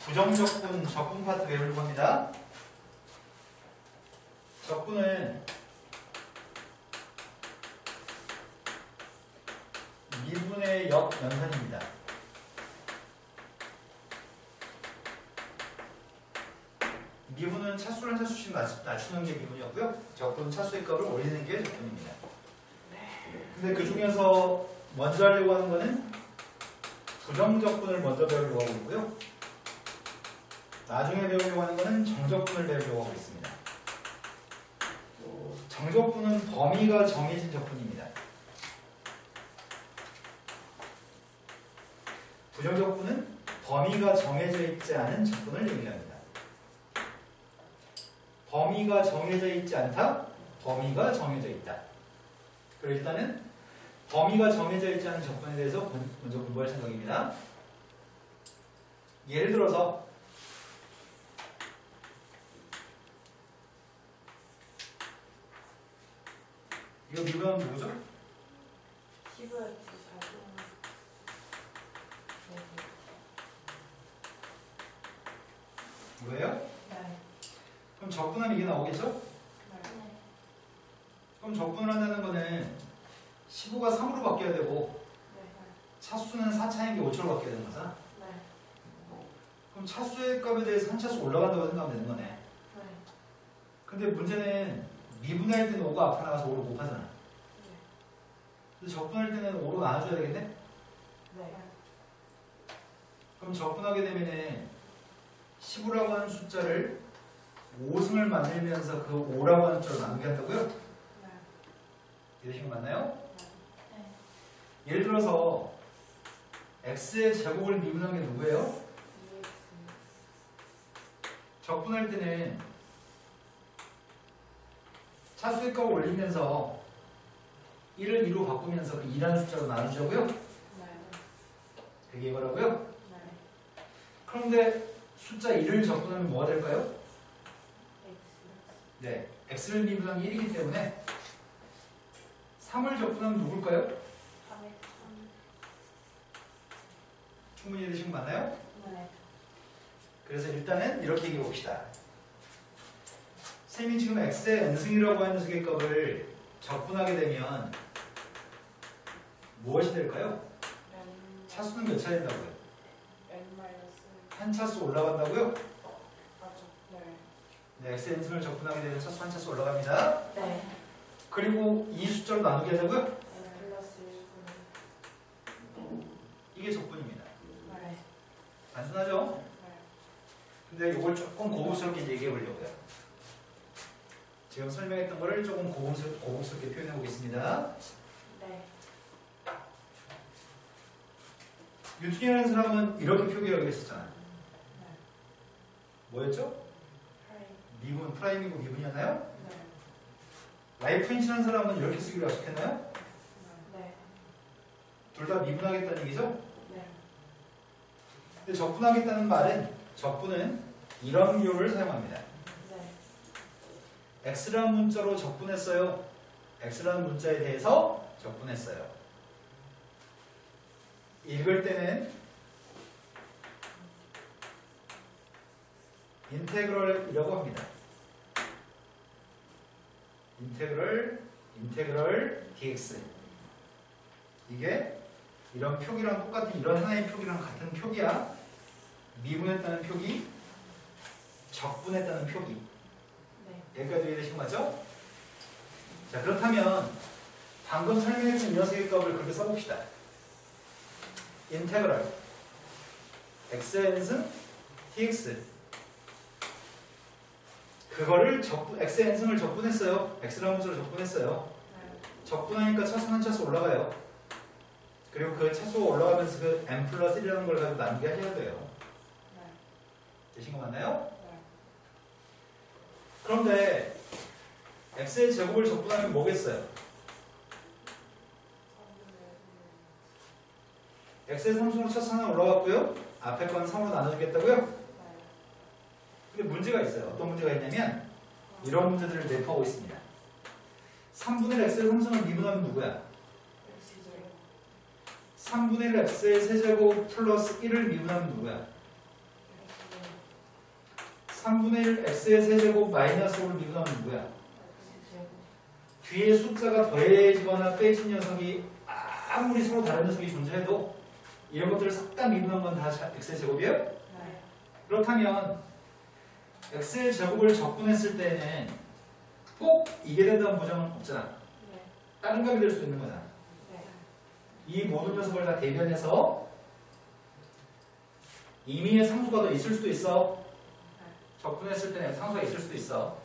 부정적분, 적분 파트 배울 겁니다. 적분은 미분의 역연산입니다. 미분은 차수를 한 차수씩 낮추는 게 미분이었고요. 적분은 차수의 값을 올리는 게 적분입니다. 근데 그 중에서 먼저 하려고 하는 거는 부정적분을 먼저 배우려고 하고 있고요. 나중에 배우려고 하는 거는 정적분을 배우려고 하고 있습니다. 정적분은 범위가 정해진 적분입니다. 부정적분은 범위가 정해져 있지 않은 적분을 얘기합니다. 범위가 정해져 있지 않다, 범위가 정해져 있다. 그리고 일단은 범위가 정해져 있지 않은 적분에 대해서 먼저 공부할 생각입니다. 예를 들어서 이거 미분하면 누구죠? 15X 자동. 뭐예요? 네. 그럼 적분하면 이게 나오겠죠? 네. 그럼 적분을 한다는 거는 15가 3으로 바뀌어야 되고 네. 차수는 4차인 게 5초로 바뀌어야 되는 거잖아. 네. 그럼 차수의 값에 대해서 한 차수 올라간다고 생각하면 되는 거네. 네. 근데 문제는 미분할 때는 5가 앞에 나가서 5로 곱하잖아. 네. 그래서 적분할 때는 5로 나눠줘야 되겠네? 네. 그럼 적분하게 되면은 15라고 하는 숫자를 5승을 만들면서 그 5라고 하는 숫자로 나누게 한다고요? 네. 이러신 거 맞나요? 네. 예를 들어서 x의 제곱을 미분한 게 누구예요? 2X. 적분할 때는 차수의 값을 올리면서 1을 2로 바꾸면서 그 2라는 숫자로 나누자고요? 네. 그게 이거라고요? 네. 그런데 숫자 1을 적분하면 뭐가 될까요? X. 네, x를 미분한 게 1이기 때문에 3을 적분하면 누굴까요? 3X. 충분히 이해되신 거 맞나요? 네. 그래서 일단은 이렇게 얘기해 봅시다. 쌤이 지금 x의 n승이라고 하는 녀석의 값을 적분하게 되면 무엇이 될까요? 차수는 몇 차 된다고요? N 마이너스. 한 차수 올라간다고요? 맞죠. 네. 네, x의 n승을 적분하게 되면 차수 한 차수 올라갑니다. 네. 그리고 이 숫자로 나누게 하자고요? N 플러스 1분의. 이게 적분입니다. 네. 단순하죠? 네. 근데 이걸 조금 고급스럽게 얘기해 보려고요. 지금 설명했던 거를 조금 고급스럽게 표현해 보겠습니다. 네. 유준이라는 사람은 이렇게 표기하기로 했었잖아. 네. 뭐였죠? 프라임. 미분, 프라임이고 미분이었나요? 네. 라이프인치라는 사람은 이렇게 쓰기로 약속했나요? 네. 둘 다 미분하겠다는 얘기죠? 네. 근데 적분하겠다는 말은 적분은 이런 비율을 사용합니다. 네. x라는 문자로 적분했어요. x라는 문자에 대해서 적분했어요. 읽을 때는 인테그럴이라고 합니다. 인테그럴 dx. 이게 이런 표기랑 똑같은 이런 하나의 표기랑 같은 표기야. 미분했다는 표기, 적분했다는 표기. 네. 여기까지 이해되신 거 맞죠? 자, 그렇다면 방금 설명했던 이 녀석의 값을 그렇게 써봅시다. 인테그럴 x의 n승 dx. 그거를 x의 n승을 적분했어요. x라는 문자로 적분했어요. 네. 적분하니까 차수 한 차수 올라가요. 그리고 그 차수가 올라가면서 그 n 플러스 1이라는 걸 가지고 나누게 하셔야 돼요. 네. 되신 거 맞나요? 네. 그런데 x의 제곱을 적분하면 뭐겠어요? x의 3승으로 차수 하나 올라갔고요. 앞에 건 3으로 나눠주겠다고요? 네. 근데 문제가 있어요. 어떤 문제가 있냐면 이런 문제들을 내포하고 있습니다. 3분의 1 x의 3승을 미분하면 누구야? X제곱. 3분의 1 x의 세제곱 플러스 1을 미분하면 누구야? 3분의 1 x의 세제곱 마이너스 5를 미분하면 누구야? 뒤에 숫자가 더해지거나 빼진 녀석이 아무리 서로 다른 녀석이 존재해도 이런 것들을 싹 다 미분한 건 다 x의 제곱이에요? 네. 그렇다면 x의 제곱을 적분했을 때는 꼭 이게 된다는 보장은 없잖아. 네. 다른 값이 될 수 있는 거잖아. 네. 이 모든 녀석을 다 대변해서 임의의 상수가 더 있을 수도 있어. 적분했을 때는 상수가 있을 수도 있어.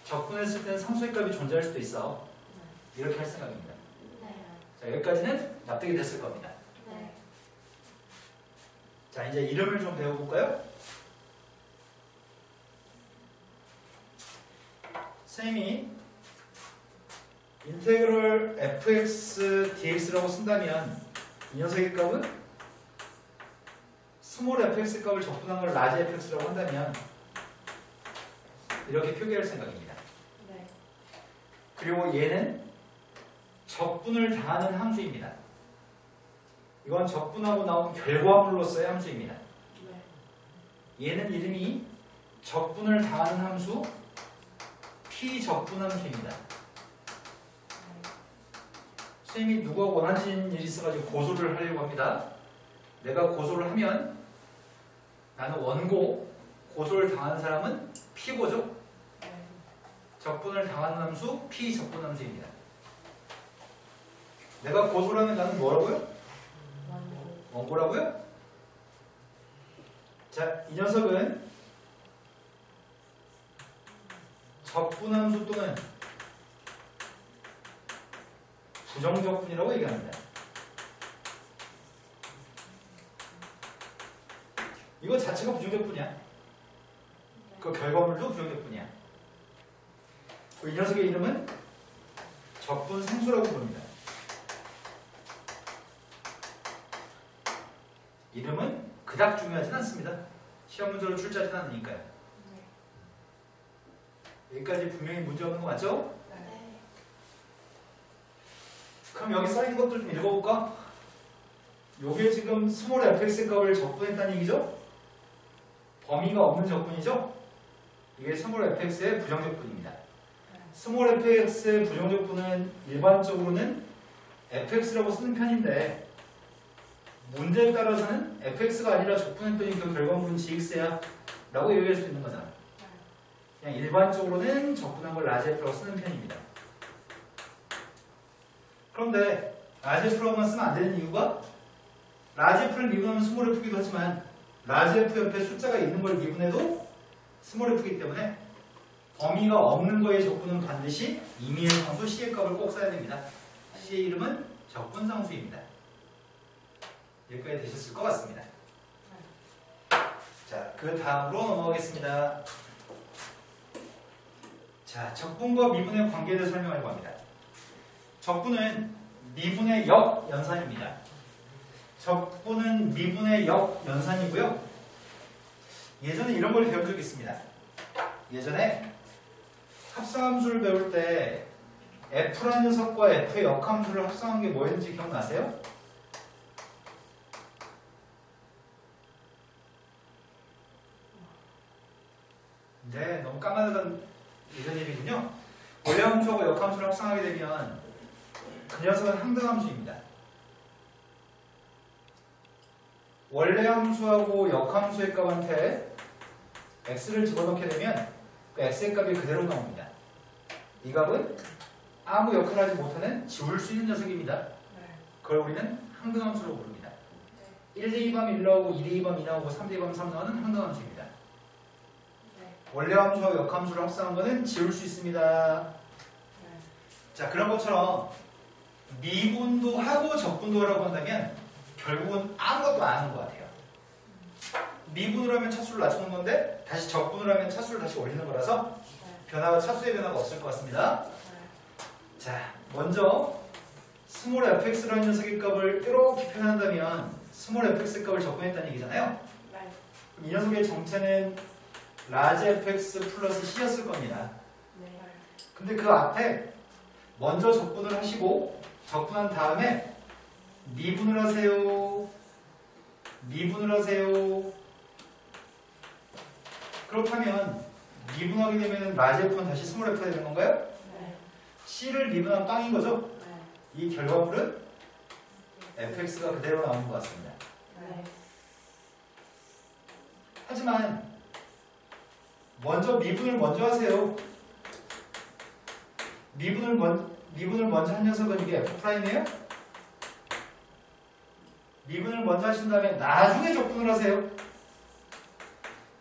적분했을 때는 상수의 값이 존재할 수도 있어. 이렇게 할 생각입니다. 자, 여기까지는 납득이 됐을 겁니다. 네. 자, 이제 이름을 좀 배워볼까요? 쌤이 인테그럴 fx dx라고 쓴다면 이 녀석의 값은 스몰 fx 값을 적분한 걸 라지 fx라고 한다면 이렇게 표기할 생각입니다. 네. 그리고 얘는 적분을 당하는 함수입니다. 이건 적분하고 나온 결과물로서의 함수입니다. 네. 얘는 이름이 적분을 당하는 함수 P적분 함수입니다. 선생님이 누가 원하시는 일이 있어가지고 고소를 하려고 합니다. 내가 고소를 하면 나는 원고, 고소를 당하는 사람은 피고죠. 네. 적분을 당하는 함수 P적분 함수입니다. 내가 고소를 하면 나는 뭐라고요? 원고라고요? 자, 이 녀석은 적분함수 또는 부정적분이라고 얘기합니다. 이거 자체가 부정적분이야. 그 결과물도 부정적분이야. 이 녀석의 이름은 적분상수라고 부릅니다. 이름은 그닥 중요하진 않습니다. 시험 문제로 출제하진 않으니까요. 여기까지 분명히 문제 없는 거 맞죠? 네. 그럼 여기 써있는 것들 좀 읽어볼까? 요게 지금 스몰 fx 값을 적분했다는 얘기죠? 범위가 없는 적분이죠? 이게 스몰 fx의 부정적분입니다. 스몰 fx의 부정적분은 일반적으로는 fx라고 쓰는 편인데 문제에 따라서는 fx가 아니라 적분했더니 그 결과물은 gx야 라고 얘기할 수 있는 거잖아. 그냥 일반적으로는 적분한 걸 라지 f라고 쓰는 편입니다. 그런데 라지 f라고만 쓰면 안 되는 이유가 라지 f를 미분하면 스몰 f기도 하지만 라지 f 옆에 숫자가 있는 걸 미분해도 스몰 f이기 때문에 범위가 없는 거의 적분은 반드시 임의의 상수 c의 값을 꼭 써야 됩니다. c의 이름은 적분상수입니다. 여기까지 되셨을 것 같습니다. 자, 그 다음으로 넘어가겠습니다. 자, 적분과 미분의 관계에 대해 설명하려고 합니다. 적분은 미분의 역연산입니다. 적분은 미분의 역연산이고요. 예전에 이런 걸 배운 적이 있습니다. 예전에 합성함수를 배울 때 F라는 녀석과 F의 역함수를 합성한 게 뭐였는지 기억나세요? 네, 너무 까마득한 이런 일이군요. 원래 함수하고 역함수를 합성하게 되면 그 녀석은 항등함수입니다. 원래 함수하고 역함수의 값한테 x를 집어넣게 되면 그 x의 값이 그대로 나옵니다. 이 값은 아무 역할을 하지 못하는 지울 수 있는 녀석입니다. 그걸 우리는 항등함수로 부릅니다. 1 대입하면 1 나오고 2 대입하면 2 나오고 3 대입하면 3 나오는 항등함수입니다. 원래 함수와 역함수를 합성한 거는 지울 수 있습니다. 자, 그런 것처럼 미분도 하고 적분도 하라고 한다면 결국은 아무것도 안 하는 것 같아요. 미분을 하면 차수를 낮추는 건데 다시 적분을 하면 차수를 다시 올리는 거라서 변화가 차수의 변화가 없을 것 같습니다. 자, 먼저 스몰 fx라는 녀석의 값을 이렇게 표현한다면 스몰 fx 값을 적분했다는 얘기잖아요. 그럼 이 녀석의 정체는 라지 fx 플러스 c였을 겁니다. 근데 그 앞에 먼저 적분을 하시고 적분한 다음에 미분을 하세요. 미분을 하세요. 그렇다면 미분하게 되면 라지 F는 다시 스몰 F가 되는 건가요? 네. C를 미분하면 빵인 거죠? 네. 이 결과물은 fx가 그대로 나오는 것 같습니다. 네. 하지만 먼저 미분을 먼저 하세요. 미분을 먼저 한 녀석은 이게 F'이에요? 미분을 먼저 하신 다음에 나중에 적분을 하세요.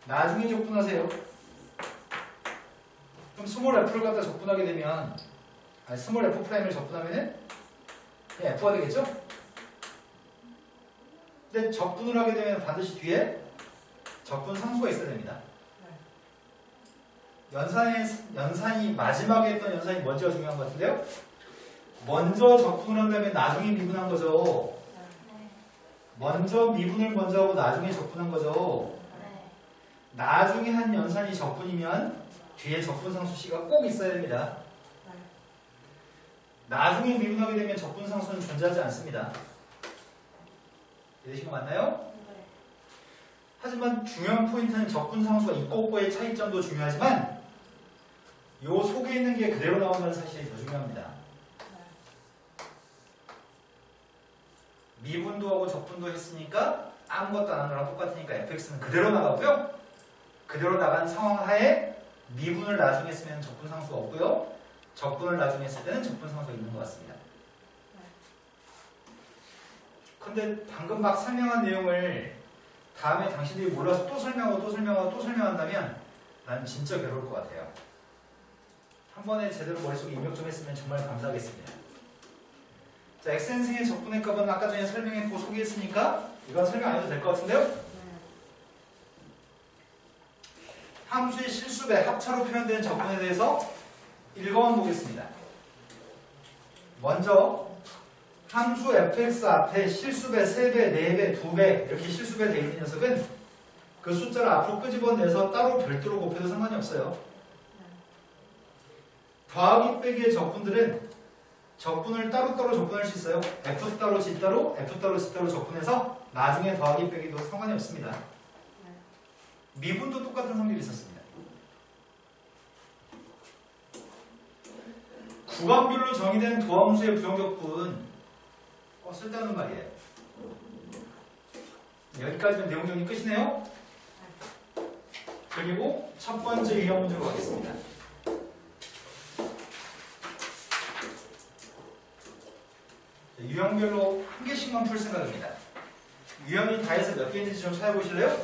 나중에 적분하세요. 그럼 스몰 F를 갖다 적분하게 되면 스몰 F'을 적분하면은 그냥 F가 되겠죠? 근데 적분을 하게 되면 반드시 뒤에 적분 상수가 있어야 됩니다. 연산이 마지막에 했던 연산이 먼저가 중요한 것 같은데요? 먼저 적분을 한 다음에 나중에 미분한 거죠. 먼저 미분을 먼저 하고 나중에 적분한 거죠. 나중에 한 연산이 적분이면 뒤에 적분 상수 C가 꼭 있어야 됩니다. 나중에 미분하게 되면 적분 상수는 존재하지 않습니다. 이해되신 거 맞나요? 네. 하지만 중요한 포인트는 적분 상수가 있고 없고의 차이점도 중요하지만 요 속에 있는 게 그대로 나온다는 사실이 더 중요합니다. 미분도 하고 적분도 했으니까 아무것도 안 한 거랑 똑같으니까 fx는 그대로 나가고요. 그대로 나간 상황 하에 미분을 나중에 쓰면 적분 상수가 없고요. 적분을 나중에 했을 때는 적분 상수가 있는 것 같습니다. 근데 방금 막 설명한 내용을 다음에 당신들이 몰라서 또 설명하고 또 설명하고 또 설명한다면 난 진짜 괴로울 것 같아요. 한 번에 제대로 머릿속에 입력 좀 했으면 정말 감사하겠습니다. 자, xn승의 적분의 값은 아까 전에 설명했고 소개했으니까 이건 설명 안 해도 될 것 같은데요? 함수의 실수배, 합차로 표현되는 적분에 대해서 읽어만 보겠습니다. 먼저 함수 fx 앞에 실수배 3배, 4배, 2배 이렇게 실수배 되어 있는 녀석은 그 숫자를 앞으로 끄집어내서 따로 별도로 곱해도 상관이 없어요. 더하기 빼기의 적분들은 적분을 따로따로 적분할 수 있어요. f 따로 g 따로, f 따로 g 따로 적분해서 나중에 더하기 빼기도 상관이 없습니다. 미분도 똑같은 성질이 있었습니다. 구간별로 정의된 도함수의 부정적분 쓸데없는 말이에요. 여기까지는 내용 정리 끝이네요. 그리고 첫 번째 유형 문제로 가겠습니다. 유형별로 한 개씩만 풀 생각입니다. 유형이 다 해서 몇 개 있는지 좀 찾아보실래요?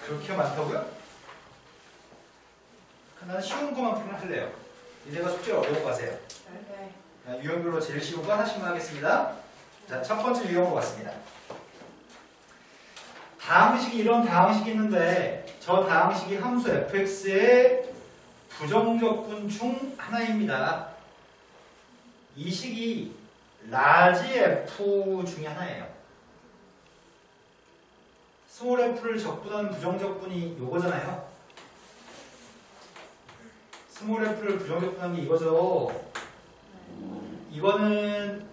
그렇게 많다고요? 나는 쉬운 것만 할래요. 이제가 숙제를 어려운 거 하세요. 유형별로 제일 쉬운 거 하나씩만 하겠습니다. 자, 첫 번째 유형으로 갔습니다. 다항식이 이런 다항식이 있는데 저 다항식이 함수 fx의 부정적분 중 하나입니다. 이 식이 라지 f 중에 하나예요. 스몰 f를 적분한 부정적분이 요거잖아요. 스몰 f를 부정적분한 게 이거죠. 이거는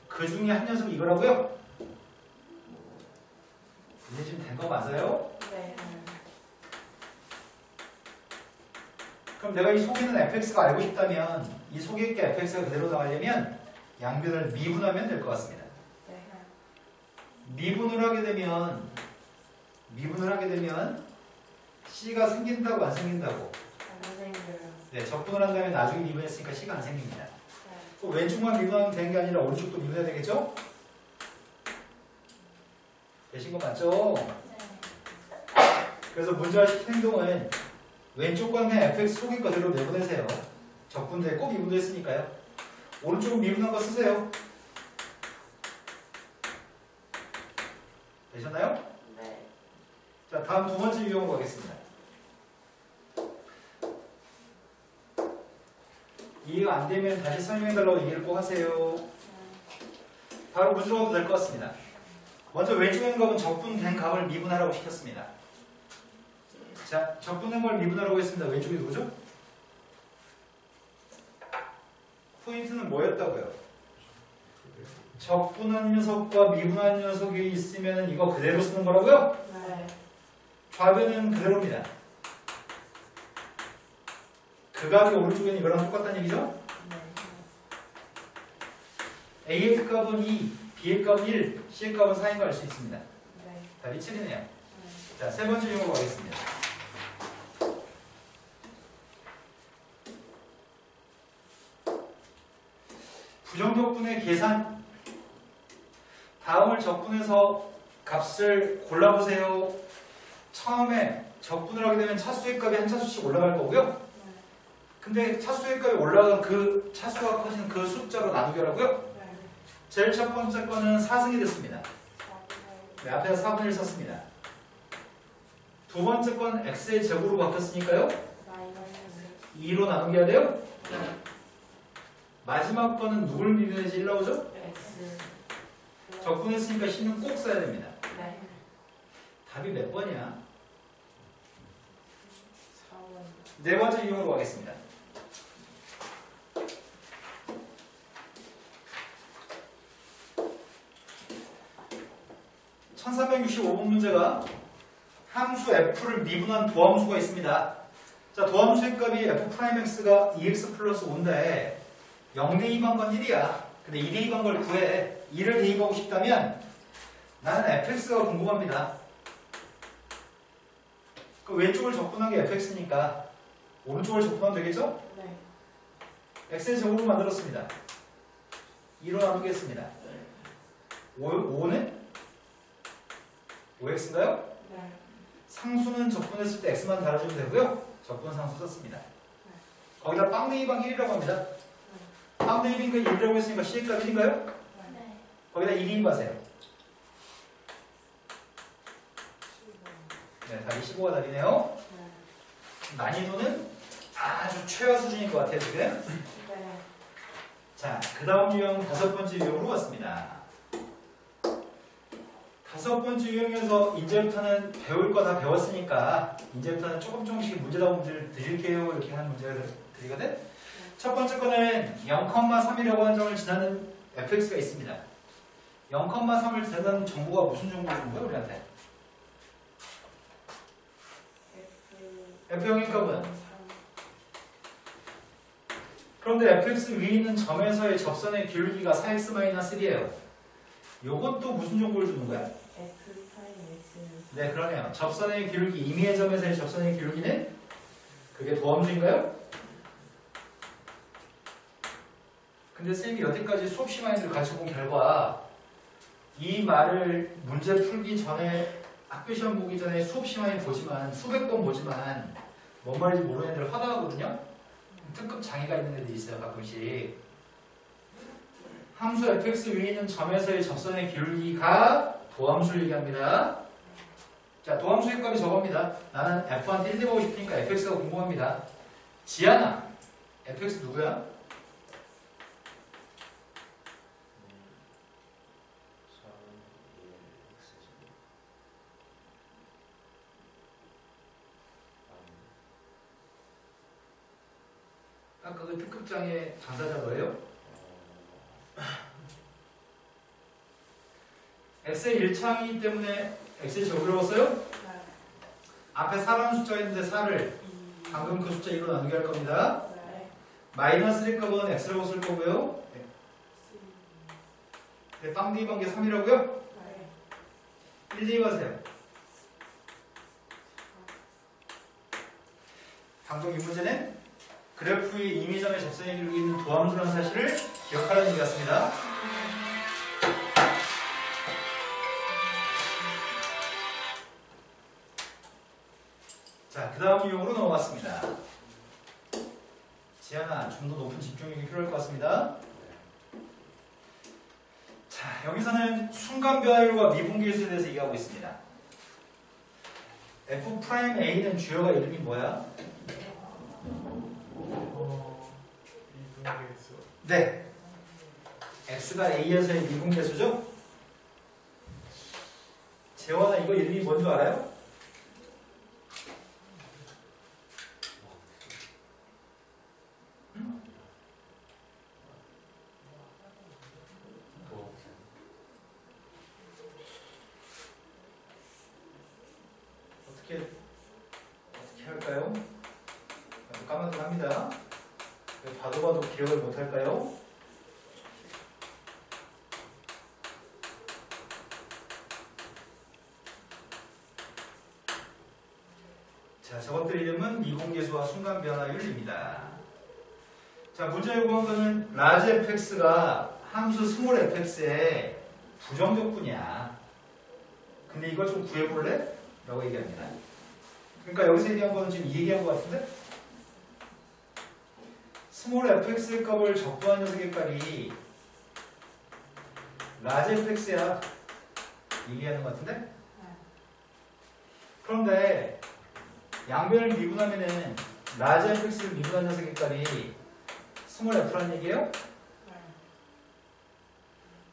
그 중에 한 녀석이 이거라고요? 이제 지금 된 거 맞아요? 네. 그럼 내가 이 속에 있는 fx가 알고 싶다면 이 속에 있게 fx가 그대로 나가려면 양변을 미분하면 될 것 같습니다. 네. 미분을 하게 되면 c가 생긴다고 안 생긴다고? 안 생겨요. 네, 적분을 한 다음에 나중에 미분했으니까 c가 안 생깁니다. 네. 그럼 왼쪽만 미분하면 되는 게 아니라 오른쪽도 미분해야 되겠죠? 되신 거 맞죠? 그래서 문제와 시킨 행동은 왼쪽과 그냥 fx 속인 그대로 내보내세요. 적분됐고 미분도 했으니까요. 오른쪽은 미분한 거 쓰세요. 되셨나요? 네. 자, 다음 두 번째 유형으로 가겠습니다. 이해가 안 되면 다시 설명해달라고 얘기를 꼭 하세요. 바로 문제로 가도 될 것 같습니다. 먼저 왼쪽에 있는 값은 적분된 값을 미분하라고 시켰습니다. 자, 적분된 걸 미분하라고 했습니다. 왼쪽이 누구죠? 포인트는 뭐였다고요? 적분한 녀석과 미분한 녀석이 있으면 이거 그대로 쓰는 거라고요? 네. 좌변은 그대로입니다. 극악의 오른쪽에는 이거랑 똑같다는 얘기죠? 네. A의 값은 2, B의 값은 1, C의 값은 4인 거 알 수 있습니다. 네. 답이 7이네요. 네. 자, 세 번째 유형으로 가겠습니다. 부정적분의 계산. 다음을 적분해서 값을 골라보세요. 처음에 적분을 하게 되면 차수의 값이 한 차수씩 올라갈 거고요. 근데 차수의 값이 올라간 그 차수가 커지는 그 숫자로 나누기 하라고요. 네. 제일 첫 번째 거는 4승이 됐습니다. 네, 앞에서 4분의 1 썼습니다. 두 번째 건 x의 제곱으로 바뀌었으니까요. 2로 나누기 해야 돼요. 마지막 거는 누굴 비교해야지 1 나오죠? X. 적분했으니까 C는 꼭 써야 됩니다. 네. 답이 몇 번이야? 4번. 네 번째 유형으로 가겠습니다. (1365번) 문제가 함수 f를 미분한 도함수가 있습니다. 자, 도함수의 값이 f'x가 2x 플러스 5인데 0 대입한 건 1이야. 근데 2 대입한 걸 구해. 2를 대입하고 싶다면 나는 fx가 궁금합니다. 그 왼쪽을 적분한 게 fx니까 오른쪽을 적분하면 되겠죠? 네. x의 제곱으로 만들었습니다. 2로 나누겠습니다. 5는 5x인가요? 네. 상수는 적분했을 때 x만 달아주면 되고요. 적분 상수 썼습니다. 거기다 빵 대입한 1이라고 합니다. 빵 대입인 거 1이라고 했으니까 C의 값 1인가요? 네. 거기다 2 대입하세요. 네, 답이 15가 답이네요. 난이도는 아주 최하 수준인 것 같아요, 지금. 네. 자, 그 다음 유형 다섯 번째 유형으로 왔습니다. 다섯 번째 유형에서 이제부터는 배울 거 다 배웠으니까 이제부터는 조금씩 문제다운 문제를 드릴게요. 이렇게 하는 문제를 드리거든. 첫 번째 거는 0,3이라고 한 점을 지나는 fx가 있습니다. 0,3을 지나는 정보가 무슨 정보를 준 거예요, 우리한테? F형의 값은? 그런데 fx 위에 있는 점에서의 접선의 기울기가 4x-1이에요. 요것도 무슨 정보를 주는 거야? X 파이 X. 네, 그러네요. 접선의 기울기, 임의의 점에서의 접선의 기울기는 그게 도함수인가요? 근데 쌤이 여태까지 수업 시간을 같이 본 결과 이 말을 문제 풀기 전에 학교 시험 보기 전에 수업 시간에 보지만 수백 번 보지만 뭔 말인지 모르는 애들 화나거든요. 특급 장애가 있는 애들이 있어요, 가끔씩. 함수 fx 위에 있는 점에서의 접선의 기울기가 도함수를 얘기합니다. 자, 도함수의 값이 저겁니다. 나는 f한테 1 대보고 싶으니까 fx가 궁금합니다. 지안아, fx 누구야? 아까 그 특급장애 당사자 너예요? x의 1창이기 때문에 x의 제곱을 넣었어요? 네. 앞에 4라는 숫자가 있는데 4를 방금 그 숫자 2로 나누게 할 겁니다. 네. 마이너스의 값은 x라고 쓸 거고요. 네, 빵 대입한 게 3이라고요? 네. 1 대입하세요. 방금 이 문제는 그래프 위에 임의점의 접선의 기울기 있는 도함수라는 사실을 기억하라는 얘기 같습니다. 자, 그 다음 유형으로 넘어갔습니다. 지안아, 좀 더 높은 집중력이 필요할 것 같습니다. 자, 여기서는 순간 변화율과 미분계수에 대해서 얘기하고 있습니다. F'A는 주어가 이름이 뭐야? 네. X가 A에서의 미분계수죠? 재원아, 이거 이름이 뭔 줄 알아요? 봅시다. 왜 봐도 기억을 못할까요? 자, 저것들 이름은 미분계수와 순간변화율입니다. 자, 문제 요구한 거는 라지 fx가 함수 스몰 fx의 부정적분이야. 근데 이걸 좀 구해볼래? 라고 얘기합니다. 그러니까 여기서 얘기한 거는 지금 이 얘기한 거 같은데? 스몰 fx의 값을 적분한 녀석의 값이 라지 fx야. 얘기하는 거 같은데? 그런데 양변을 미분하면은 라지 fx를 미분한 녀석의 값이 스몰 f라는 얘기예요?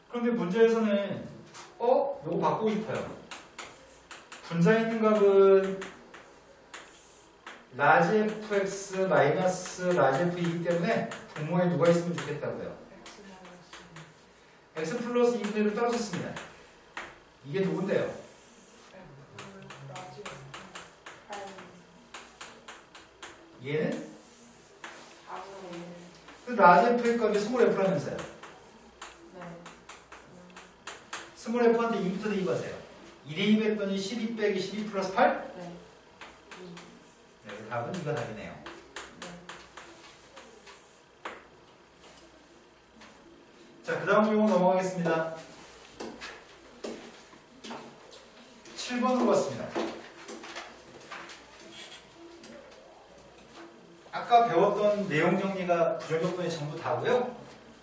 그런데 문제에서는 요거 바꾸고 싶어요. 분자에 있는 값은 라지 fx 마이너스 라지 f이기 때문에 분모에 누가 있으면 좋겠다고요. x 플러스 2분의 1을 떨어졌습니다. 이게 누군데요? 얘는? 라지 f의 값이 스몰 f라면서요. 스몰 f한테 2부터 대입하세요. 2 대입했더니 12 빼기 12 플러스 8? 네, 답은 이가 답이네요. 자, 그 다음 질문 넘어가겠습니다. 7번으로 갔습니다. 아까 배웠던 내용 정리가 부정적분이 전부 다고요.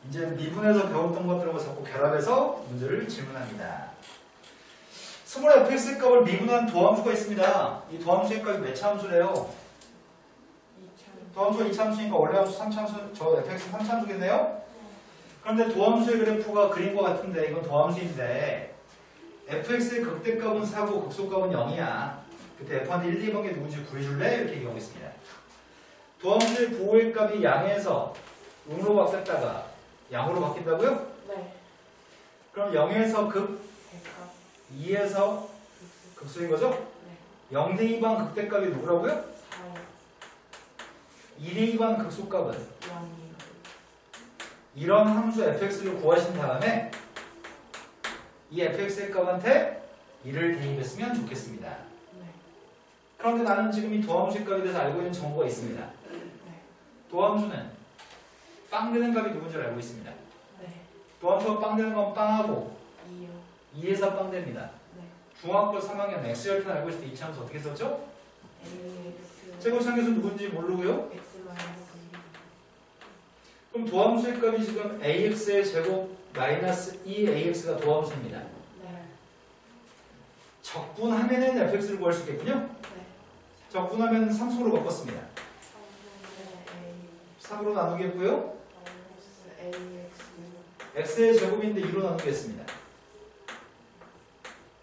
이제 미분에서 배웠던 것들하고 자꾸 결합해서 문제를 질문합니다. 스몰 fx 값을 미분한 도함수가 있습니다. 이 도함수의 값이 몇 차함수래요? 도함수가 2차함수니까 원래 함수 3차함수, 저 fx는 3차함수겠네요? 그런데 도함수의 그래프가 그린 것 같은데 이건 도함수인데 fx의 극대값은 4고 극소값은 0이야. 그때 f한테 1, 2번 게 누군지 구해줄래? 이렇게 얘기하고 있습니다. 도함수의 부호의 값이 양에서 음으로 바뀌었다가 양으로 바뀐다고요? 네. 그럼 0에서 극, 2에서 극소인 거죠? 네. 0대 2반 극대값이 누구라고요? 4요. 2대 2반 극소값은 0이요. 이런 함수 fx를 구하신 다음에 이 fx의 값한테 1을 대입했으면 좋겠습니다. 네. 그런데 나는 지금 이 도함수의 값에 대해서 알고 있는 정보가 있습니다. 네. 도함수는 빵 되는 값이 누군지 알고 있습니다. 네. 도함수가 빵 되는 건 빵하고 2요. 2에서 빵 됩니다. 네. 중학교 3학년 X열편 알고 있을 때 이 차함수 어떻게 썼죠? AX. 제곱상에서 누군지 모르고요. X 마이너스 1. 그럼 도함수의 값이 지금 AX의 제곱 마이너스 2AX가 도함수입니다. 네. 적분하면은 fx를 구할 수 있겠군요. 네. 적분하면 상수로 바꿨습니다. 3으로 나누겠고요. x의 제곱인데 2로 나누겠습니다.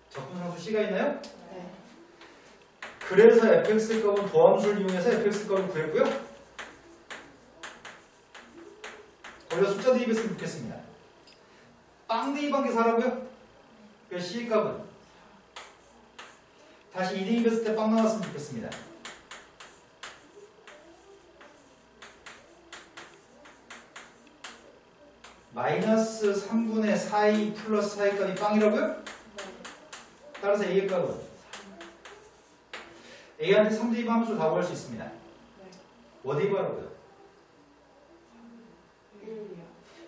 적분상수 c가 있나요? 네. 그래서 fx 값은 도함수를 이용해서 fx 값을 구했고요. 거기다 숫자 대입했으면 좋겠습니다. 빵 대입한 게 4라고요? 그래서 c 값은 다시 2 대입했을 때 빵 나왔으면 좋겠습니다. 마이너스 3분의 4a 플러스 4a 값이 빵이라고요? 네. 따라서 a의 값은 a한테 3 대입하면서 다 구할 수 있습니다. 네. 뭐 대입하라고요? 1이요.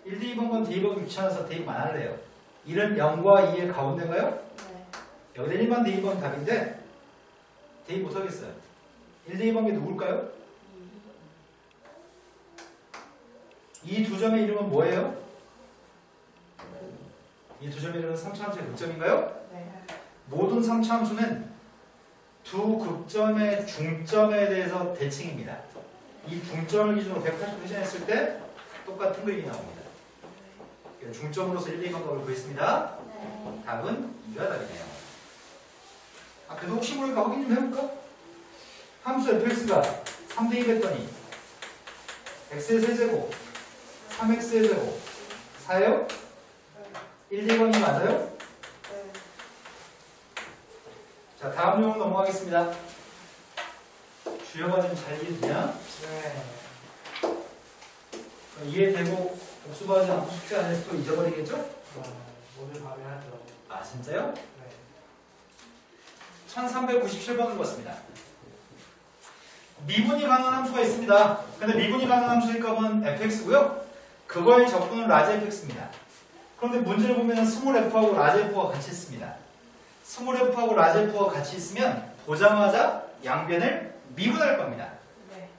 1 대입한 건 대입하기 귀찮아서 대입 안 할래요. 1은 0과 2의 가운데인가요? 네. 여기다 1만 대입하면 답인데 대입 못하겠어요. 1 대입한 게 누굴까요? 2. 이 두 점의 이름은 뭐예요? 이 두 점의 이름은 3차함수의 극점인가요? 네. 모든 3차함수는 두 극점의 중점에 대해서 대칭입니다. 이 중점을 기준으로 180도 회전했을 때 똑같은 그림이 나옵니다. 중점으로서 1, 2번 값을 구했습니다. 네. 답은 2가 답이네요. 그래도 혹시 모르니까 확인 좀 해볼까? 함수 fx가 3 대입했더니 x의 세제곱 3x의 제곱 4요? 1, 2번이 맞아요? 네. 자, 다음 내용 넘어가겠습니다. 주여가 좀 잘 이해되냐? 네. 이해되고 복습하지 않고 숙제 안 해서 또 잊어버리겠죠? 오늘 밤에 하죠. 아 진짜요? 네. 1397번을 봤습니다. 미분이 가능한 함수가 있습니다. 근데 미분이 가능한 함수의 값은 fx고요. 그거의 적분은 라지 fx입니다. 그런데 문제를 보면 스몰 f하고 라지 f가 같이 있습니다. 스몰 f하고 라지 f가 같이 있으면 보자마자 양변을 미분할 겁니다. 네.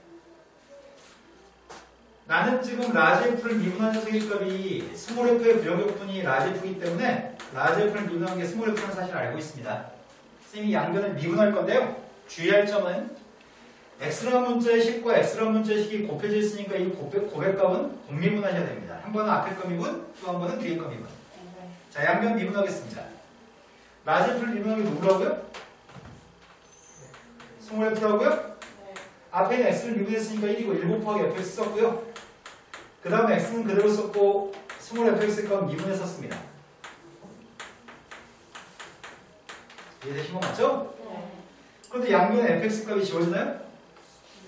나는 지금 라지 f를 미분한 녀석의 값이 스몰 f의 부여격분이 라지 f이기 때문에 라지 f를 미분한 게 스몰 f는 사실 알고 있습니다. 선생님이 양변을 미분할 건데요. 주의할 점은 x라는 문자의 식과 x라는 문자의 식이 곱해져 있으니까 이 곱해값은 공미분하셔야 됩니다. 한 번은 앞에 거 미분, 또 한 번은 뒤에 거 미분. 네. 자, 양변 미분하겠습니다. 라지 f를 미분한 게 누구라고요? 스몰 f라고요? 네. 앞에 있는 x를 미분했으니까 1이고 1 곱하기 fx 썼고요. 그 다음에 x는 그대로 썼고 스몰 fx 값은 미분해 썼습니다. 이해되신 거 맞죠? 네. 그런데 양변에 fx 값이 지워지나요?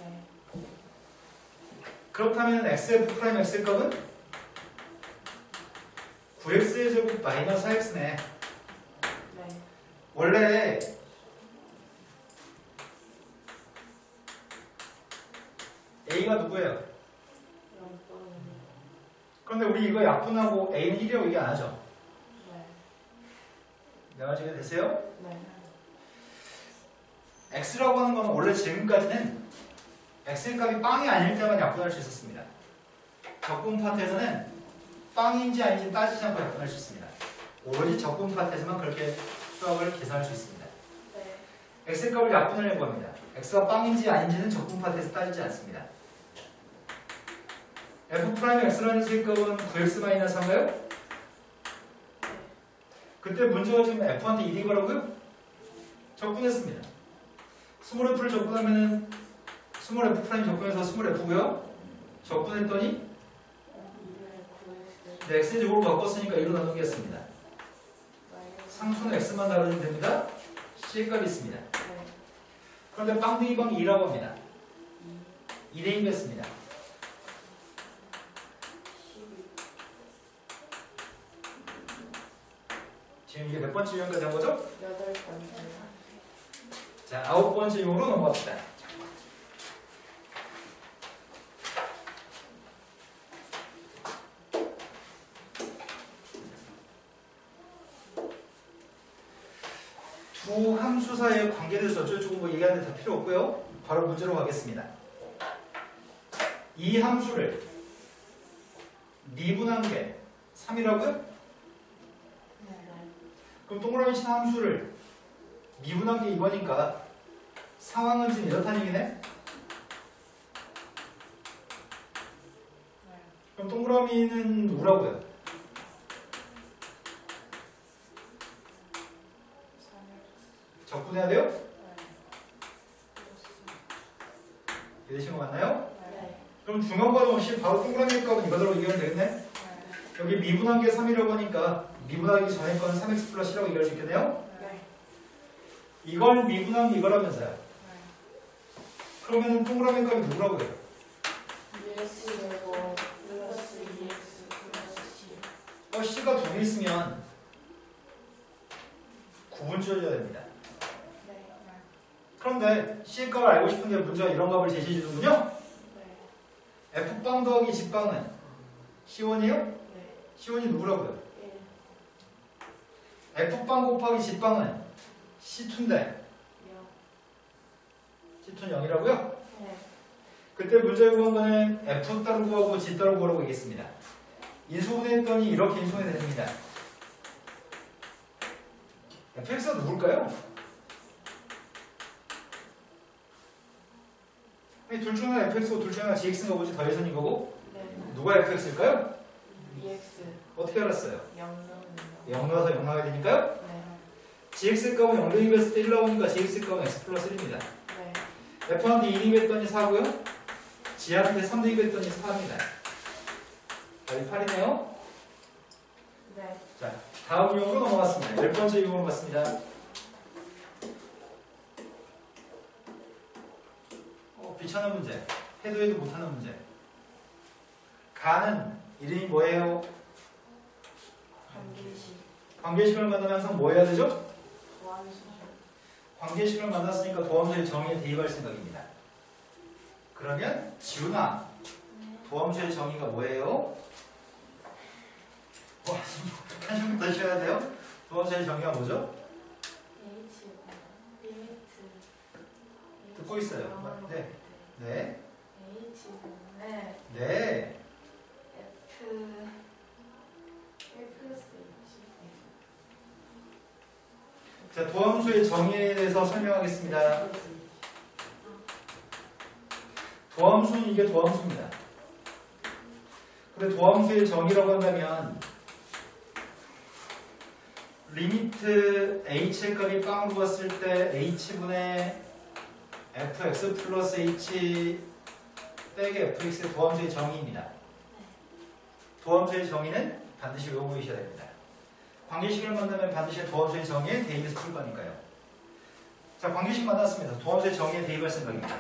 네. 그렇다면 xf 프라임 x의 값은 9x의 제곱 마이너스 4x네. 네. 원래 a가 누구예요? 영번. 그런데 우리 이거 약분하고 a는 1이라고 얘기 안 하죠? 네. 명아지게 되세요? 네. x라고 하는 거는 원래 지금까지는 x의 값이 빵이 아닐 때만 약분할 수 있었습니다. 적분 파트에서는 빵인지 아닌지 따지지 않고 약분할 수 있습니다. 오로지 적분 파트에서만 그렇게 수학을 계산할 수 있습니다. 네. x의 값을 약분하려고 합니다. x가 빵인지 아닌지는 적분 파트에서 따지지 않습니다. f'x라는 수의 값은 9x-3인가요? 그때 문제가 지금 f한테 1인 거라고요? 적분했습니다. 스몰 f를 적분하면은 스몰 f 프라임 적분해서 스몰 f고요. 적분했더니 네, x의 제곱으로 바꿨으니까 1로 나누겠습니다. 상수는 x만 다루면 됩니다. c의 값이 있습니다. 그런데 빵등이 방이 2라고 합니다. 2대 2겠습니다. 지금 이게 몇 번째 유형까지 한 거죠? 8번째. 자, 9번째 유형으로 넘어갑시다. 두 함수 사이의 관계에 대해서 어쩌고저쩌고 뭐 얘기하는데 다 필요 없고요. 바로 문제로 가겠습니다. 이 함수를 미분한 게 3이라고요? 그럼 동그라미 친 함수를 미분한 게 이거니까 상황은 지금 이렇다는 얘기네? 그럼 동그라미는 누구라고요? 적분해야 돼요? 이해되신 거 맞나요? 그럼 중간과정 없이 바로 동그라미 값은 이거대로 이해하면 되겠네? 여기 미분한 게 3이라고 하니까 미분하기 전에 거는 3x 플러스 1라고 얘기할 수 있겠네요? 이걸 미분한 게 이거라면서요. 그러면 동그라미 값이 누구라고요? C가 두 개 있으면 구분 지어줘야 됩니다. 그런데 C의 값을 알고 싶은데 문제가 이런 값을 제시해 주는군요. F빵 더하기 G빵은 C1이에요? C1이 누구라고요? F빵 곱하기 G빵은 C2인데 C2는 0이라고요? 그때 문제 구한 거는 F 따로 구하고 G 따로 구하라고 얘기했습니다. 인수분해했더니 이렇게 인수분해 됩니다. fx가 누굴까요? 둘 중에 하나 fx고 둘 중에 하나 gx인가 보지 더해서는 이거고 누가 fx일까요? 어떻게 알았어요? 0 넣어서 0 나와야 되니까요? gx 값은 0 대입했을 때 1 나오니까 gx 값은 x 플러스 1입니다. f한테 2 대입했더니 4고요. g한테 3 대입했더니 4입니다. 여기 8이네요. 자, 다음 유형으로 넘어갔습니다. 10번째 유형으로 갔습니다. 귀찮은 문제. 해도 못하는 문제. 가는 이름이 뭐예요? 관계식. 관계식을 만나면 항상 뭐 해야 되죠? 도함수. 관계식을 만났으니까 도함수의 정의에 대입할 생각입니다. 그러면 지훈아, 도함수의 정의가 뭐예요? 한숨부터 쉬어야 돼요? 도함수의 정의가 뭐죠? H. 리미트. 듣고 있어요. 네. 네. H분의 네. F 1 플러스 H. 자, 도함수의 정의에 대해서 설명하겠습니다. 도함수는 이게 도함수입니다. 근데 도함수의 정의라고 한다면 리미트 h의 값이 빵으로 갔을 때 h분의 fx 플러스 h 빼기 fx의 도함수의 정의입니다. 도함수의 정의는 반드시 외우고 계셔야 됩니다. 관계식을 만나면 반드시 도함수의 정의에 대입해서 풀 거니까요. 자, 관계식 만났습니다. 도함수의 정의에 대입할 생각입니다.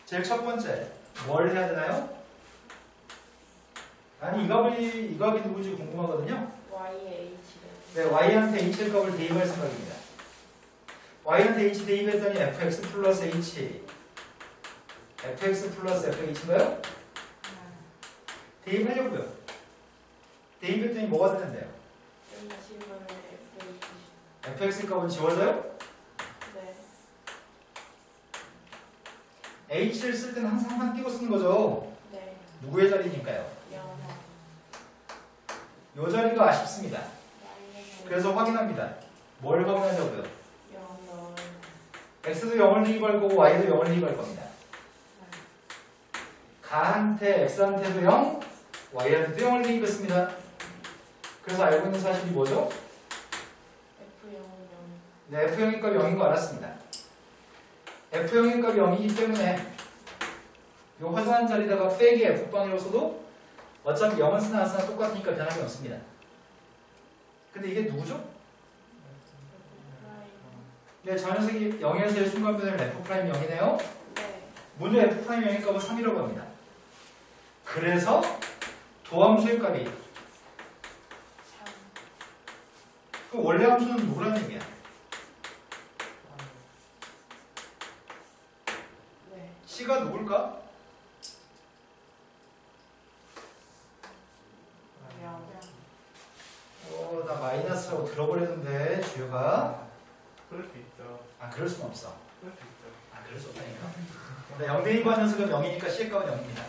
제일 첫 번째, 뭘 해야 되나요? 아니, 이 값이 누구지 궁금하거든요. Y의 H를. 네, y한테 h의 값을 대입할 생각입니다. y한테 h 대입했더니 fx 플러스 h fx 플러스 fh인가요? 대입하려고요. 대입했더니 뭐가 되는데요? H분의 FH. fx 값은 지워져요? 네. h를 쓸 때는 항상 띄고 쓰는 거죠. 네. 누구의 자리니까요? 영어. 이 자리가 아쉽습니다. Y는 그래서 확인합니다. 뭘 확인하자고요? 영어. x도 0을 대입할 거고 y도 0을 대입할 겁니다. 가한테 x한테도 0, y한테도 0을 대입했습니다. 그래서 알고 있는 사실이 뭐죠? F0은 0. 네, F0의 값이 0인 거 알았습니다. F0의 값이 0이기 때문에 이 허전한 자리다가 빼기 F방이라고 써도 어차피 0은 쓰나 안 쓰나 똑같으니까 변함이 없습니다. 근데 이게 누구죠? 네, 저 녀석이 0에서의 순간변을 F'0이네요. 네. 문제 F'0의 값은 3이라고 합니다. 그래서 도함수의 값이 3. 그럼 원래 함수는 누구라는 얘기야? 네. C가 누굴까? 0. 나 마이너스라고 들어버렸는데 주요가 그럴 수 있죠. 그럴 순 없어. 그럴 수 있죠. 그럴 수 없다니까. 근데 0 대입한 녀석은 0이니까 C의 값은 0입니다.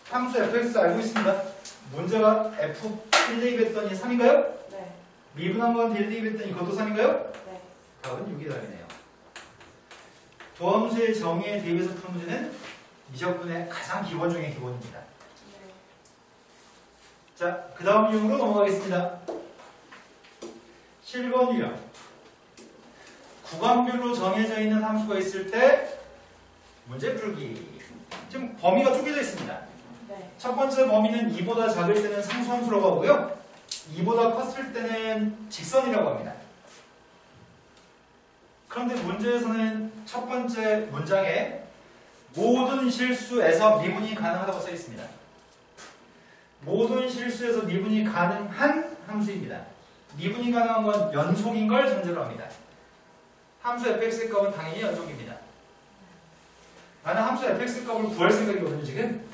함수 fx 알고 있습니다. 문제가 f1 대입했더니 3인가요? 네. 미분한 건 1 대입했더니 그것도 3인가요? 네. 답은 6이 답이네요. 도함수의 정의에 대입해서 푸는 문제는 미적분의 가장 기본 중의 기본입니다. 네. 자, 그 다음 유형으로 넘어가겠습니다. 7번 유형. 구간별로 정해져 있는 함수가 있을 때 문제 풀기. 지금 범위가 쪼개져 있습니다. 네. 첫 번째 범위는 2보다 작을 때는 상수함수라고 하고요. 2보다 컸을 때는 직선이라고 합니다. 그런데 문제에서는 첫 번째 문장에 모든 실수에서 미분이 가능하다고 써 있습니다. 모든 실수에서 미분이 가능한 함수입니다. 미분이 가능한 건 연속인 걸 전제로 합니다. 함수 fx의 값은 당연히 연속입니다. 나는 함수 fx의 값을 구할 생각이거든요, 지금.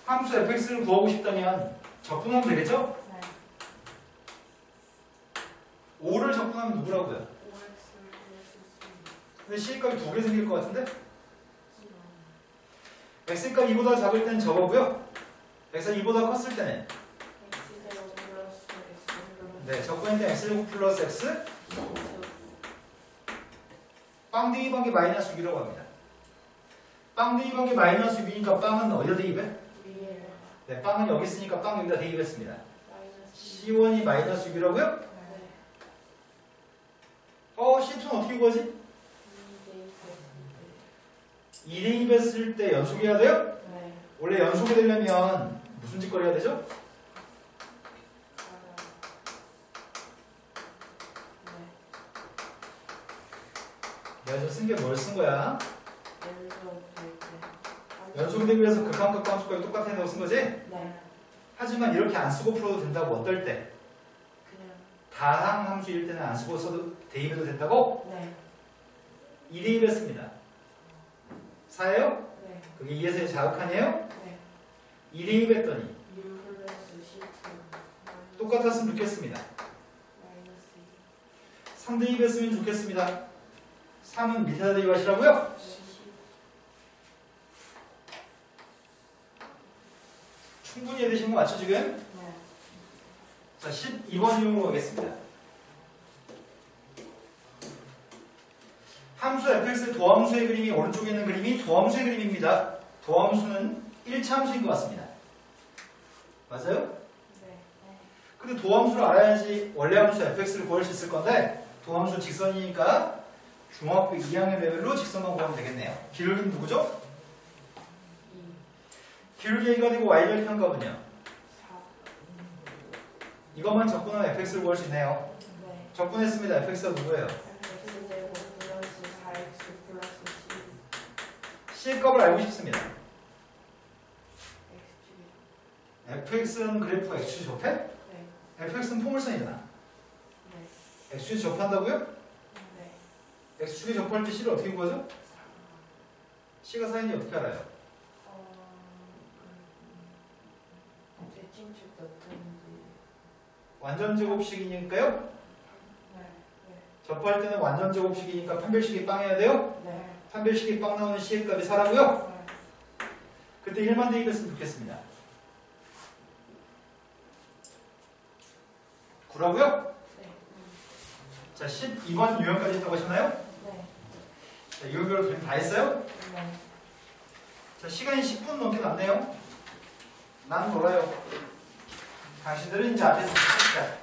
함수 fx를 구하고 싶다면 적분하면 되겠죠? 네. 5를 적분하면 누구라고요? 5x를 근데 c 값이 2개 생길 것 같은데? x 값 2보다 작을 때는 저거고요. x가 2보다 컸을 때는 x제곱 플러스 x 네, 적분인데 x제곱 플러스 x 빵 대입한 게 마이너스 6이라고 합니다. 빵 대입한 게 마이너스 6이니까 빵은 어디다 대입해? 위에 네, 빵은 여기 있으니까 빵 여기다 대입했습니다. 마이너스 C1이 마이너스 6이라고요? 네. C2는 어떻게 구하지? 2 대입했을 때 연속해야 돼요? 네. 원래 연속이 되려면 무슨 짓거리 해야 되죠? 내가 좀 쓴 게 뭘 쓴 거야? 연속 대비해서 극한극 함수까지 똑같은 애라고 쓴 거지? 네. 하지만 이렇게 안 쓰고 풀어도 된다고. 어떨 때? 그냥. 다항 함수일 때는 안 쓰고 써도 대입해도 된다고? 네. 2대입했습니다. 4예요? 네. 그게 2에서의 자극한이에요? 네. 2대입했더니 6 플러스 10 똑같았으면 좋겠습니다. 마이너스 3대입했으면 좋겠습니다. 3은 밑에다 대입하시라고요? 2 10. 충분히 해되신 거 맞죠 지금? 네. 자, 12번 유형으로 가겠습니다. 함수 fx의 도함수의 그림이 오른쪽에 있는 그림이 도함수의 그림입니다. 도함수는 1차 함수인 것 같습니다. 맞아요? 네. 근데 도함수를 알아야지 원래 함수 fx를 구할 수 있을 건데 도함수 직선이니까 중학교 2학년 레벨로 직선만 구하면 되겠네요. 기울기는 누구죠? 2 기울기 a가 되고 y절편 값은요? 4 이것만 적분하면 fx를 구할 수 있네요. 네. 적분했습니다. fx가 누구예요? x 제곱 플러스 4x 플러스 10 c의 값을 알고 싶습니다. x축이. fx는 그래프가 x축이 접해? 네. fx는 포물선이잖아. 네. x축이 접한다고요? 네. x축이 접할 때 c를 어떻게 구하죠? c가 4인지 어떻게 알아요? 대칭축 어떤지. 완전 제곱식이니까요? 네. 네. 접할 때는 완전 제곱식이니까 판별식이 빵해야 돼요? 네. 판별식이 빵 나오는 c의 값이 4라고요? 네. 그때 1만 대입했으면 좋겠습니다. 9라고요? 네. 자, 12번 유형까지 있다고 하셨나요? 네. 자, 유형별로 그림 다 했어요? 네. 자, 시간이 10분 넘게 남네요. 난 놀아요. 당신들은 이제 앞에서 시작.